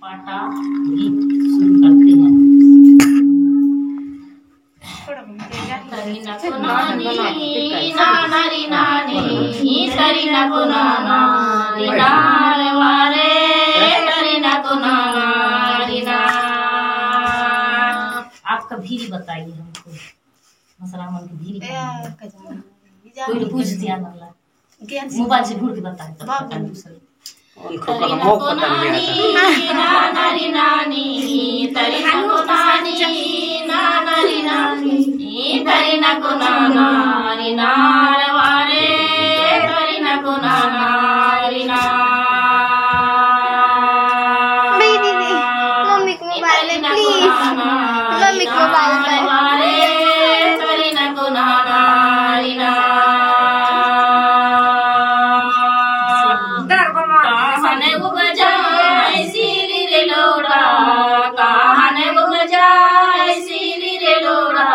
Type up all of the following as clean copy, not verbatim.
पाठा गीत शुरू करते हैं। तरी नको नानी नानी नानी तरी नको नाना रिनार वारे तरी नको नानी ना। आपका भीरी बताइए हमको, मसरामन की भीरी कोई पूछ दिया ना मोबाइल से ढूंढ के बताए तरी नको नानी नानी नानी तरी नको नानी नानी नानी तरी नको नाना रिनार वारे तरी नको नाना रिना। मम्मी को मोबाइल में प्लीज, मम्मी को मोबाइल में वारे तरी नको नाना रिना। कहने वो बजाए सीरी रे लोड़ा, कहने वो बजाए सीरी रे लोड़ा,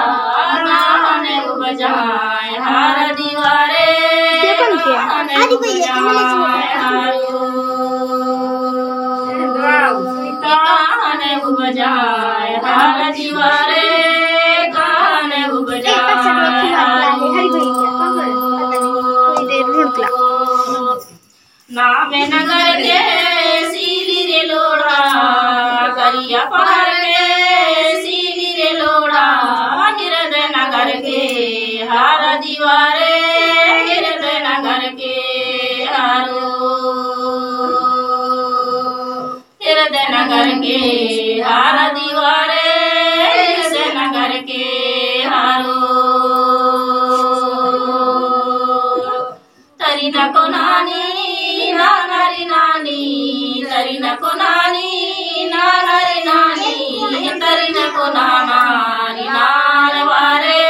कहने वो बजाए हर दीवारे कहने वो बजाए हारो, कहने वो बजाए हर दीवारे कहने वो बजाए हारो। नाम नगर के सीली रे लोड़ा, करिया पहाड़ के सीली रे लोड़ा, हृदय नगर के हर दीवारे हृदय नगर के हारो, हृदय नगर के हर दीवारे हृदय नगर के हारो। तरी नको नानी नानी नानी तरी नको नानी नानी नानी तरी नको नाना रिनार वारे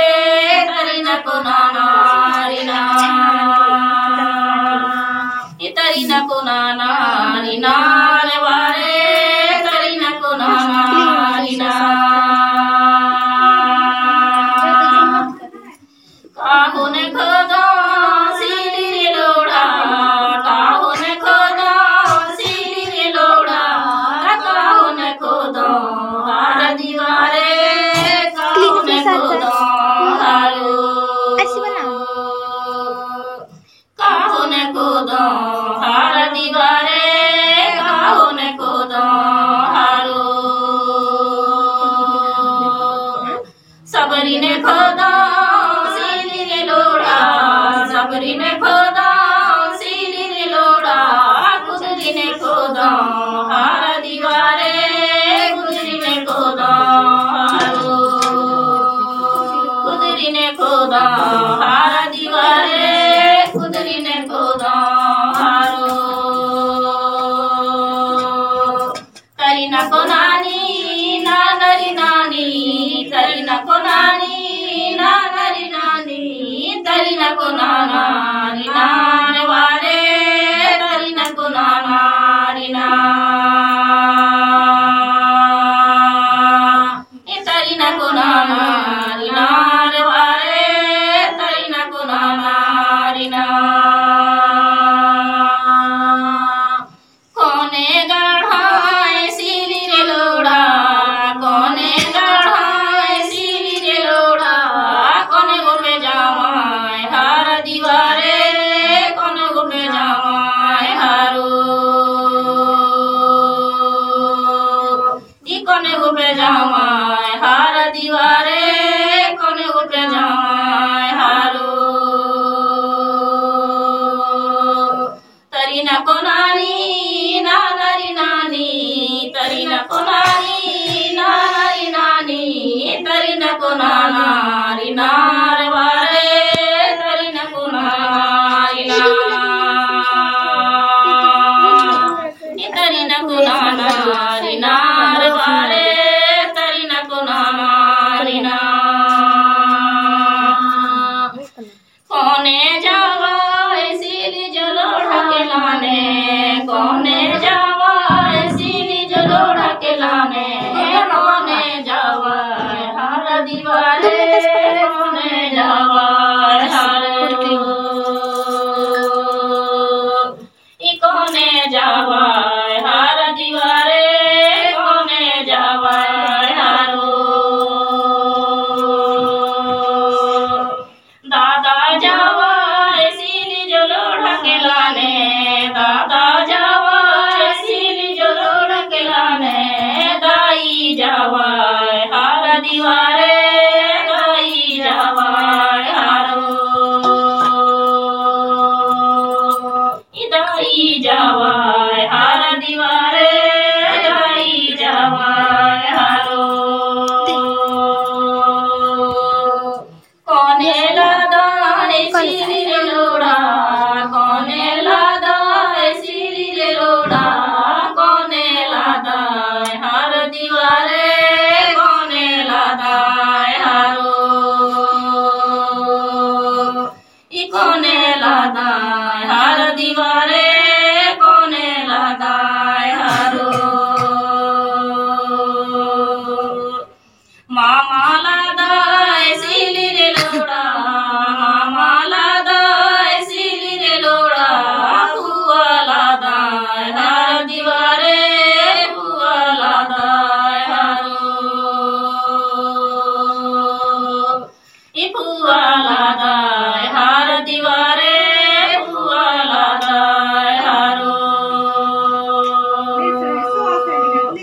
तरी नको नाना रिना, तरी नको नाना रिनार वारे तरी नको नाना रिना। काहो ने खोदा सीरी रे लोड़ा, काहो ने खोदा सीरी रे लोड़ा, काहो ने खोदा हर दीवारे काहो ने खोदा हारो, काहो ने खोदा हर दीवारे काहो ने खोदा हारो। सबरी ने खोदा सीरी रे लोड़ा, सबरी ने खोदा सीरी रे लोड़ा, कुदरी ने खोदा हर दीवारे कुदरी ने खोदा हारो, कुदरी ने खोदा हर दीवारे कुदरी ने खोदा हारो। तरी नको नानी नानी नानी तरी नको नानी नानी नानी तरी नको नाना रिनार वारे तरी नको नाना रिना, तरी नको नाना रिनार वारे तरी नको नाना रिना। कोने गढ़ाए सीली रे लोड़ा, कोने गढ़ाए सीली रे लोड़ा, कोने गोपे जामाए हर दीवारे कोने गोपे जामाए हारो, कोने गोपे जामाए हर दीवारे कोने गोपे जामाए हारो। तरी नको नानी नानी नानी तरी नको नानी नानी नानी तरी नको नाना रिनार वारे तरी नको नाना रिना, तरी नको नाना रिनार वारे तरी नको नाना रिना।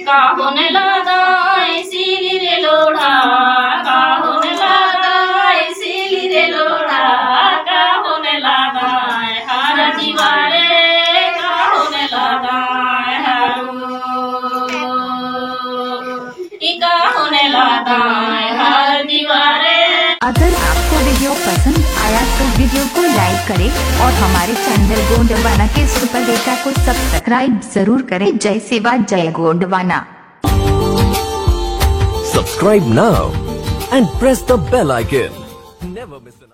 काहुन लगाए सिली रे लोढ़ा काहुन लगाए सिली रे लोढ़ा काहुन लगाए हर दीवारे काहुन लगाए काहुन लगाए हर दीवारे। अगर आपको वीडियो पसंद आया तो वीडियो को लाइक करें और हमारे चैनल गोंडवाना के सुपर डेटा को सब्सक्राइब जरूर करें। जय सेवा जय Gondwana. Subscribe now and press the bell icon. Never miss an